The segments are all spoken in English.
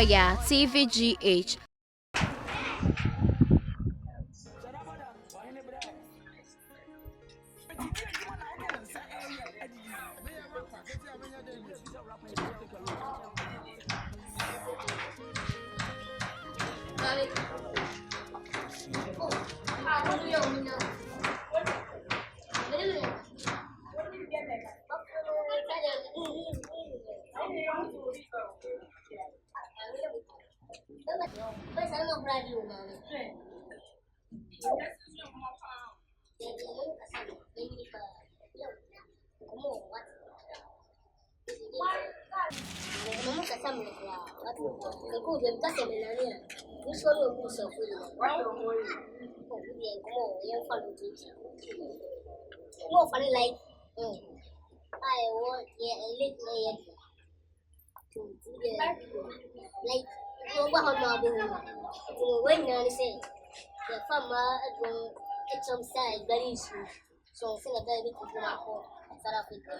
Oya TVGH. I want like when you say the farmer at some side very soon. So sing a baby to go South Africa.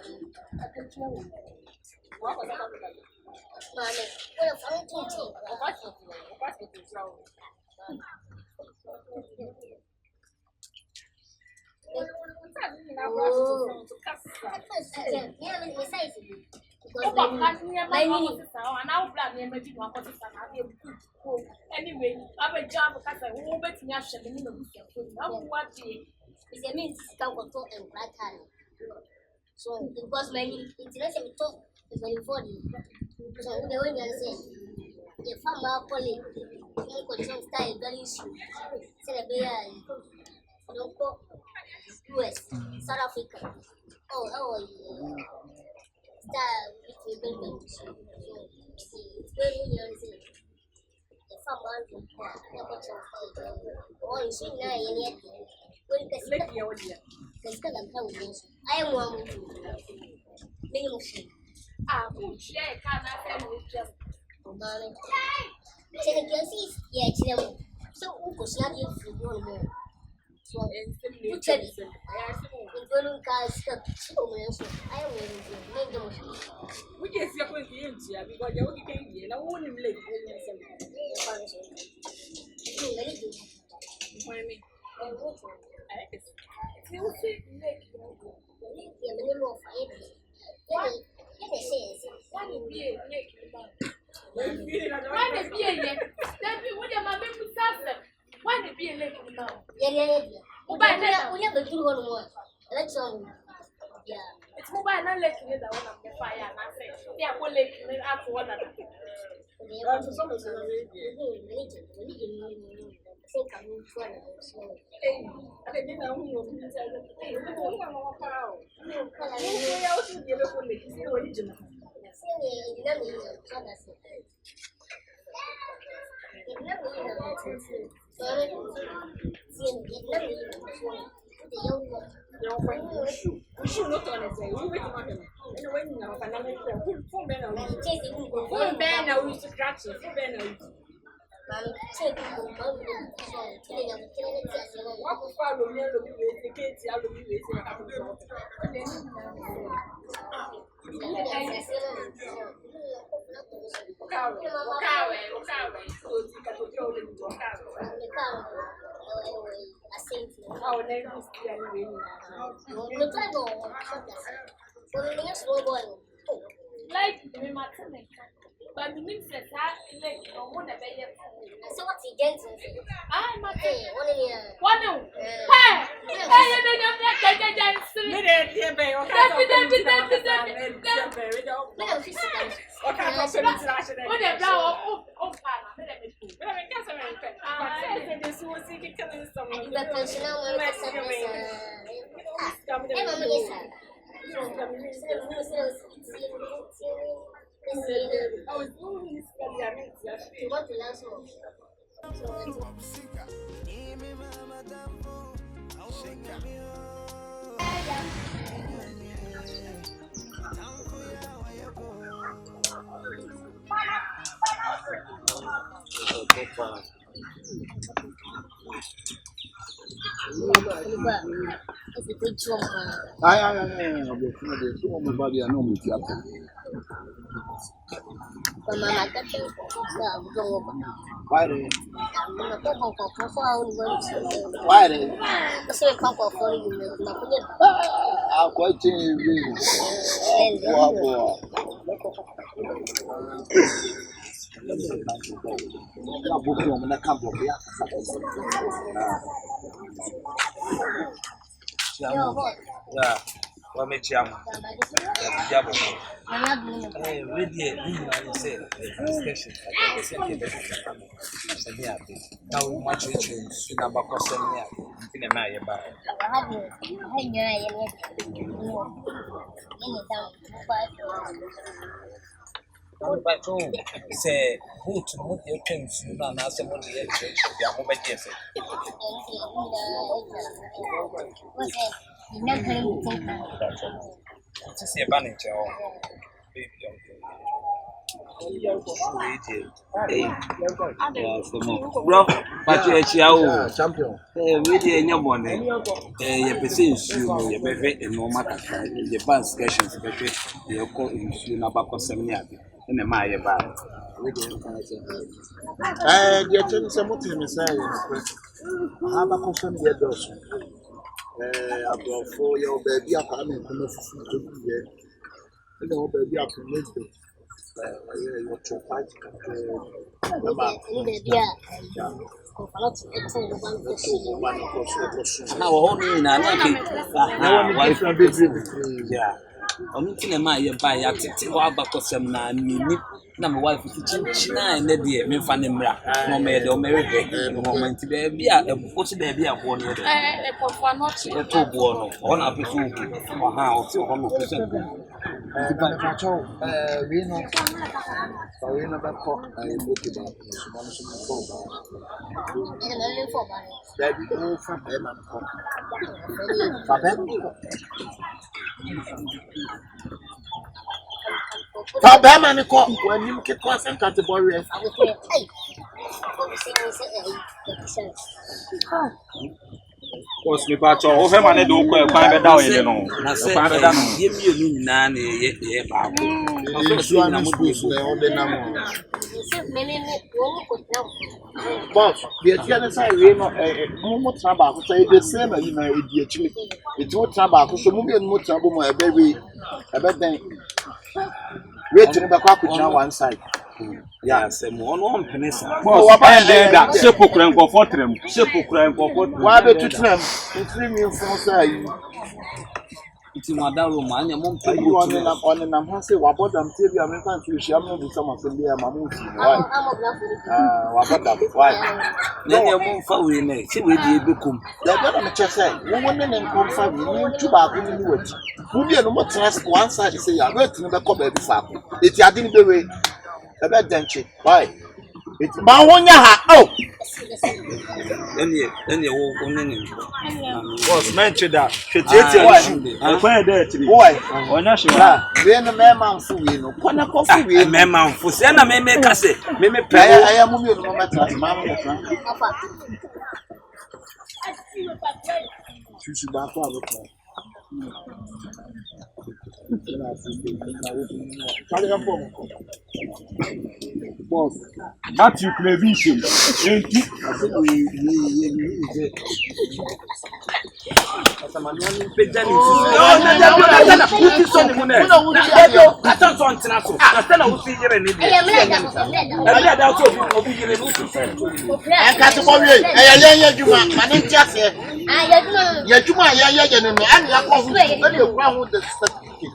Money. Well, I'm teaching. Anyway, I'm a job because I won't bet me. I should have been what It's a means to come control and black hand. So it was many international talk is very funny. So the way you say, the farmer colleague, you could some style very soon. Say the bear, don't go US, South Africa. Oh, style with the building. So it's very young. The farmer will go some style. Oh, you see now, yet. I am one with you. Share can't just so who was not in for one more. So, you tell me, I am willing to we just are going to India because you're looking here. I won't live it's mobile not letting me that one of the fire and I say, yeah, we'll let me after one of the we should not on it. We wait on him. And when now, and I'm full banner, we scratch it. Full banner. What follow me? The kids are looking like but the means that like one of so what's he getting? I'm not One Ai, Mama, that's it. Why the? I'll quite change you. Yeah. What makes you really, you say, discussion. Now, much rich in number costing in a Maya by. Say, who to move your things, you know, now someone here change your home at yes. Just a bunny, bro, but you're champion. Really, in your morning, you're busy, you're very normal. The band questions, you're calling you about 7 years in the Maya bar. You're telling something, how about confirm the address? About 4 year baby, I'm coming from the baby, I'm from Lisbon. You're too fight. Now, only in an yeah. I'm in my by a titty about some number wife China and the dear me fan him no maid or married moment to be a what's baby up 1 year. Not a 2 born on a person or how 200%. We know. So we never talk. I look at that. We go from them and talk. For them. Papa man ko when you keep constant category. Cause me patch over man do ko e kwan be da o ye no. Na se ye mi enu na na ye ba ko. So na mo do so e o de na mo. Boss, the other side we no mo tra ba ko say the same you na e di actually. It mo tra ba ko so mo bi mo tra bo mo e be we e be den. Wait to back up one side. Yeah, say mo no penesa. Boss, and then that sepulchre and comfortrem. Sepulchre and comfortrem. Why be to tram? To 3 million from side. It's in my room, man. I'm on the number. Say, what about them? TV American to share me with someone from there. Mamuti. What about that? Why? Then you're more for we see we did become. They're going to just say, woman and come from you to back in the woods. Who be no more trust one side say, I'm going to never come back before. It's a didn't be way. A bad denture. Why? It's my 1 year. Oh, then you only Boss, mention that. I find that boy, on national. Then the man for you know, corner coffee, we man for Sena may make us say, maybe I am moving on my class, mamma. She's back on Boss, Matthew Clevision.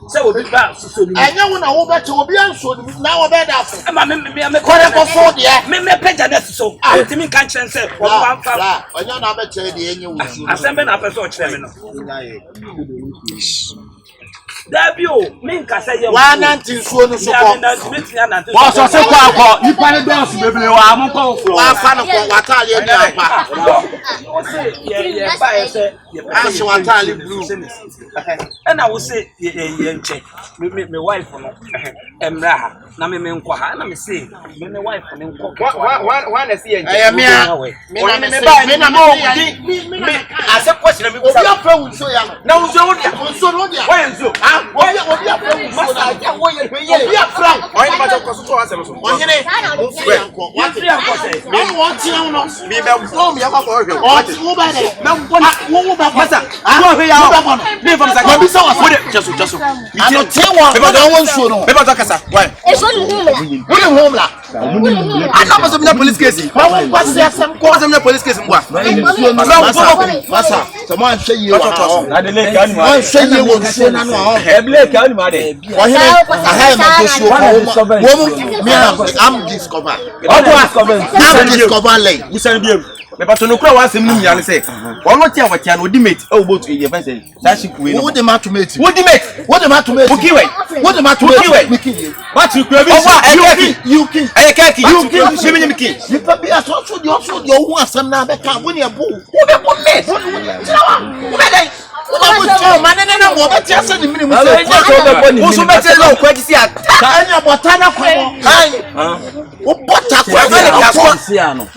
So we back so I know na wo beto obi anso na wo be da fo me kore ko so de me page na so ultimate can chance for one fa onye na be chere de enye wo asembe na person chere me no Dabio me nka say ye wa na ntinsuo no so ko Boss, so kwa nipa ne dance bebele wa am ko fro. wa fa no ko watale e na pa o say ye ba ye say aso watale blue and I will say ye check me wife no emra ha na me nkwa ha na me say me wife no nkwa Wa na see ye. me na me ase question me obi afra wu so ya na unzo dia unso no dia wa enzo obi afra wu so na ya wo ye obi afra Why na ma ko so to asem so. ya ko se me want you no Me be form ya ko hwe. o ba de Me bona wo ba masa. Wo hwe ya o. Me fam sa. Wa bi sa wa Wo de cheso. ano tewa me ba won so no Me ba to kasa. Why? Eso ni humla. wo de home la Ana ba so me police case. ma won kwase asem ko Ko so me police case mwa. masa so mo an hwe yi wa Na de lake ani mo an hwe yi wo nsuo na no a Lake ani ma de. wa hene aha ma ko so ko wo me am discover I'm discover late Busan biem. Me pa to no kura wa asem nim ya ne se. Ono tia wa tia no dimate e obotu e fa se. Sa ship we no. wo de ma tomate Wo dimate. wo de ma tomate Wo kiwe. wo de ma tomate me ki Ba ti kura bi. you kin Aye keki. You kin shimi nyim ki. nipa bi aso so de oso de ohu asem na be ka wo ne bo wo be bo me wo be dai wo be to ma ne na wo be tia se ni mini mu se Wo so be tia lo kwa ji si ata. anya botana kwa hai wo bota kwa no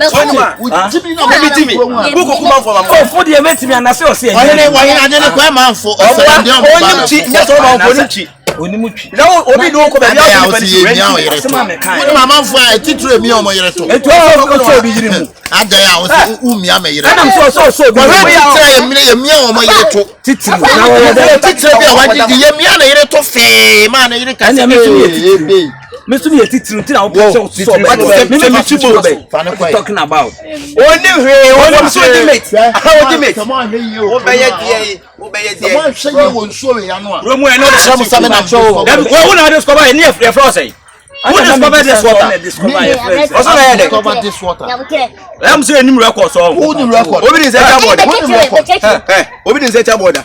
wo tibi na Me timi. Buko kuma for ma. o fo de metimi anase o se wa hene ade ne kwa ma fo o se de o Onim chi, nya so ma onim chi. onimu twi Na obi do ko be ya ya o se ye nya o yere to wo ma ma fo a titire mi o mo yere to etu o so bi yiri mu ada ya o se umia me yere ana so bi wo titire ye mi o mo yere to titiri na wo ye de titire bi a wa didi ye mi na yere to fe ma na yere ka Anya me so ye titiri. me so ye titiri ti na wo so Fane talking about Onim hwe, onim so dimate. How dimate. come on here you Wo be ye die, wo be ye die. come on hwe ye wo nsuo we ya no a Romu e no Sam Sam na show Wo na discover e near free say. Who discover this water? Also na here. cover this water Ya bukire. Am say enim record so. who the record Obi din say board. Obi din say board.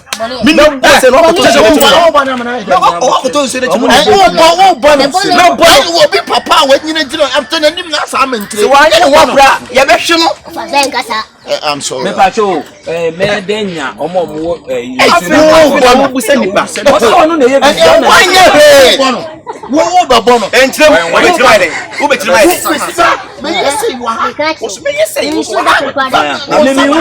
Me no say no ko say wo wo. ba na na O ko to say de chimu. wo ba na No boy wo bi papa wa nyina jiro after na nim na sa mentire Se wa ye wo bra, ye be hwe no. Fazen kasa. I'm sorry me pa cho me denya omo mo Wo bu say nipa. o so no na ye bi Why why ye he? wo ba bono Entrem, wo be tiri mai de. Wo be tiri mai de. me yes you are Kachi. Me ye say. Ni su da ku kwada. na me mi hu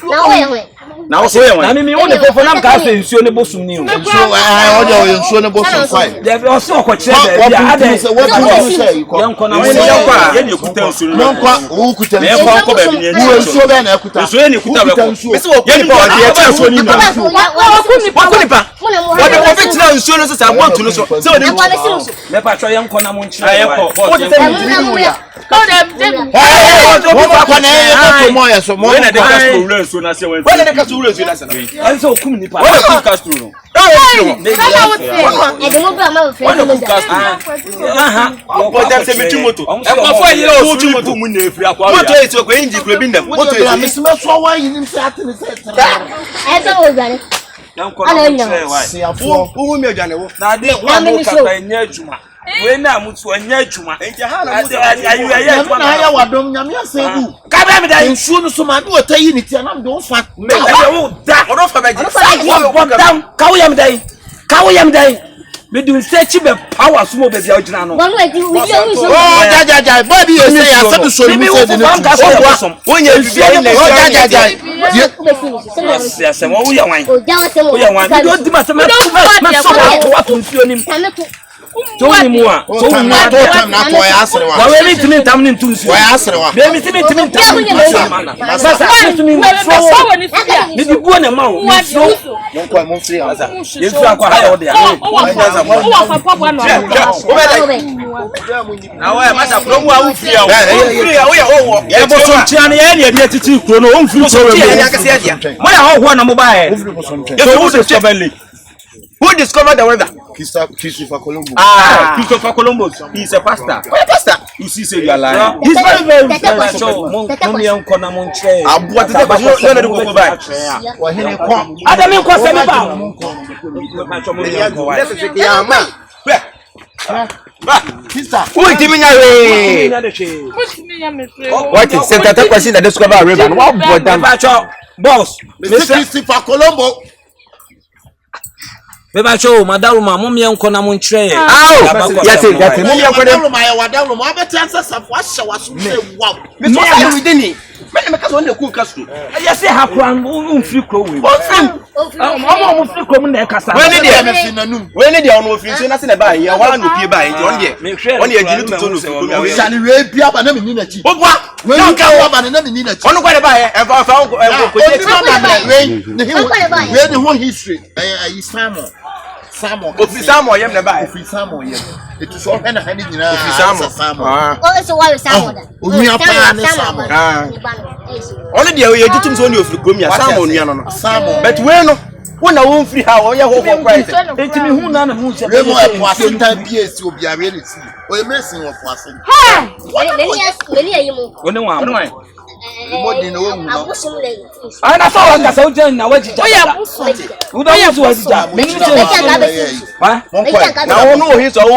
Na wo ye we. Na wo so ye na wan. me mi hu ne fofo nam ka se nsuo ne bosum ni o so o de o nsuo ne bo so fine de o se o ko kire be bia ade what do you say yan ko na Wo wo ni ne yan kwa, ye ni kuta nsuru no. Monkwa wo kuta Me kwa ko ba bi ni wo nsuo be na ekuta Nsuo ye ni kuta be ko. Me se wo ye ni pa o de e nsuo ni na. Wako nipa. Wo de wo be tira nsuo no so sa bo tu no so. Se wo de me pa cho yan ko na mo nchire Aye ko. Wo de say ni tiri mu ya. wo ba kwa na ye ko mo ya so mo Wo na de ka so wura nsuo na se wo. Wo na de ka so wura nsuo na se na. an so kum ni pa Wo de ka so no. E de mo bra ma wo fe. aha Wo de say me tu moto. E ko fo yi o tu moto mu na efiri akwa. Moto yi so ko inji kuro bi ndam. Moto ya yi. misima so wa yin se atene se E be wo gare. yan ko na mo nchire why se afo Wo mi aduane wo. na de wa no ka pa nya adwuma we na mutu anya adwuma Enti ha na mo ayu ya nyame na ya wadom nyame asedu ka ba me dai nsuo no so ma de otayi ni tia na de wo fa me wo da Odo fa ba ji. wo down ka wo yam dai me do search be power sumo be bia ogina no Wonu e di wi yo wi so. oh ja boy bi ye say ya sabi so ni mu say de am ka ni so Wo nya bibia ni oh ja yes se mo wo ya wan O ja wo se mo. wo ya wan me do di ma se me so wa to nsuo nim to ni mu a so ni mu to tam na to ya asere wa wa we mi timi tam ni ntusu wa ya asere wa be mi timi tam masa timi ni di buo na ma wo so mon kwa mon free asa yesu akwa ha yo de a Wo be like. Na wa ma sa promo a wo free a wo. Free a wo ya wo. ye bo so ntia na ye ne titi kuro no wo mfiri so we Ya ka se dia. mo ya ho na mo ba e So who discover Lake? Who discovered the weather? Christopher Colombo Christopher Columbus. He's a pastor. What a pastor? You see, say you are lying. he's very so mo mi en ko na mo nche What is that? No, no, go back. wa hene kwa adami ko se mi ba Let's take your man. sister Who is giving away? What is that question that discover a river? What boy damn? boss Christopher Colombo Beba cho madaruma mo mi en ko na mo nche ye Yes, yes. Mum ya ko dem. ma ya wadam ma abeti ansa safo ahye waso say wow Me so say within it. me me ka so na ku kaso ya se ha kwan free crow we mo free crow na e kasa we ne de ono ofin so na se na ba ye wa no pie ba ye on de agini tuto no free crow ya ni we bia ba na me ni na chi obwa we ni ka wa ba na me ni na chi ono kwa de ba ye e fa ko we ni ho history Samo ofi Samo yem na ba ofi Samo yem it is all na hani nyina ofi Samo oh so why Samo da oni apa ne Samo ono de ye gitum so ni ofri krom ya Samo nua no Samo but we no wona won free ha wo ye ho right etimi hu na na hu se we mo e poase tan PS obi are ni si o ye mesin wo poase ha weli ayi mo woni wa mo di no wu no ai na so wa kasa ujan na wajija u da wu wajija me ni se ha na wo no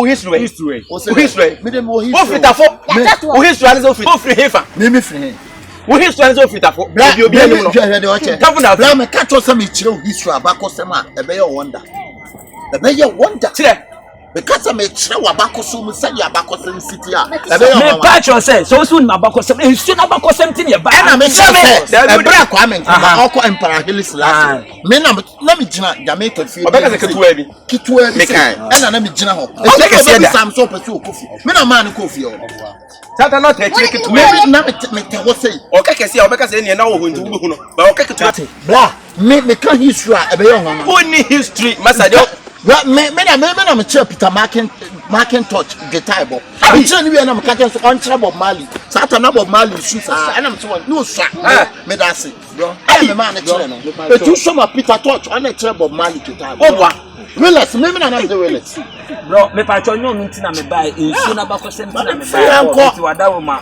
history me dem wo o fitafo o history ani so free hefa me free wo history ani so fitafo obi anim no tafu na bla me catch us me chire history abakosem a ebe ye wonder chire me catch me chire wabakosem mu say abakosem city a ebe ye me patch say so so na abakosem ensu na abakosem tin ye ba na me say e bra kwa me nka oko empire hills last me na me gina Jamaica fi obeka se ketuwa bi me kan na me gina ho obeka se da sam so pese okofi me na man kofi o sata not e chire ketuwa na me te wo say okeke se obeka se ne na wo huntu wo hu no ba okeke ketuwa bla me kan history a ebe ye ho no oni history masade me na chair Peter Macintosh guitar bo I chair ni we na me catch so on chair Bob Marley sata na Bob Marley shoes and am so no sha me da say bro me man na chair no e tu so ma Peter Touch on chair Bob Marley guitar obwa relax me na na dey relax bro me patch on no ntina me buy ensu na abakosem ntina me buy ti wadawo ma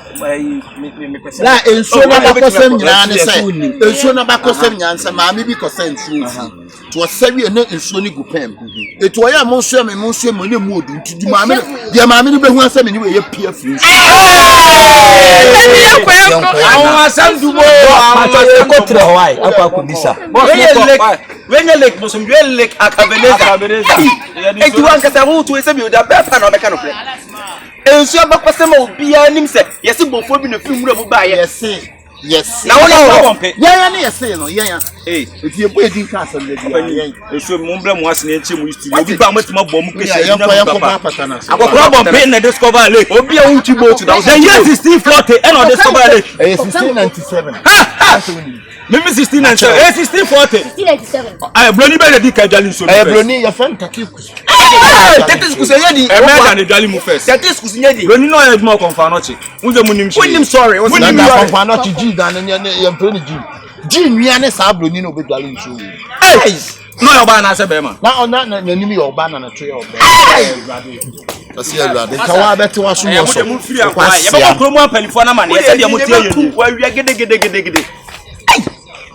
me pese la ensu na abakosem nyina ne say ensu na abakosem nyansa ma me bi kosen ensu to sawi na ensu ni gupem eto ya mo so me ne mu odu nti ma me dia ma me ni behu asem ni we ye pia free awon asandu mo patch ko tre hwai akwa ko bisa wenye lake bosum lake akabeneza etu wan kasa hu to ese bi oda bepa na obeka no pre ensu abakosema obi anim se yesi bofo bi no fi mura mu ba yes na wona wompe ya na yes no ya if you boy din ka asem le dia ensu mu mbra mu asene enche mu history obi ba matima bom kese ya papa patana akokora bompe na discover lake obi a unchi boat da the year 1640 and on discover lake 1697 Mimi 1640 ay broni be dey ka jali so broni ya fan takikus tetis kusenya di e me na jali mu first tetis kusinya di broni no ya dmo confirm no chi unje munim shi unim sorry unim confirm no chi ji dan ne ya broni ji nwia ne sa broni no be jali nso no ya ba na se be ma na nim ya oba na to ya oba asi alade kawa beti wa so mo so mu firi akwa ya ba kromo apanifo na ma ne se de mo tie yeni wa wia gede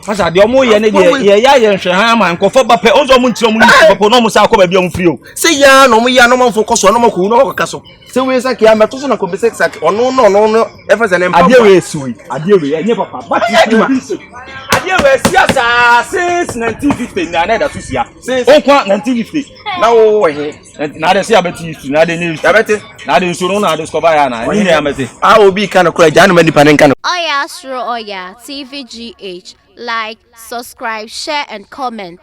Asa de omo ye ne de ye ya ye nhwe han ma nkofo ba pe onzo mo ntiro mo ni popo no mo sa akọ ba bia mo firi o se ya no mo ya no mo fo koso no mo ko no ko so se we sa kia meto so na ko be se sa ono no efese ne mpa ade we suyi ade we enye papa ba ade we siasa since 1950 na da so sia onkwa 1950 na wo he na de sia beti history na de news ya beti na de nsoro na discover ya na ni ya meti obi kana kura janu mani panen kana Oya Astro Oya TVGH. Like, subscribe, share, and comment.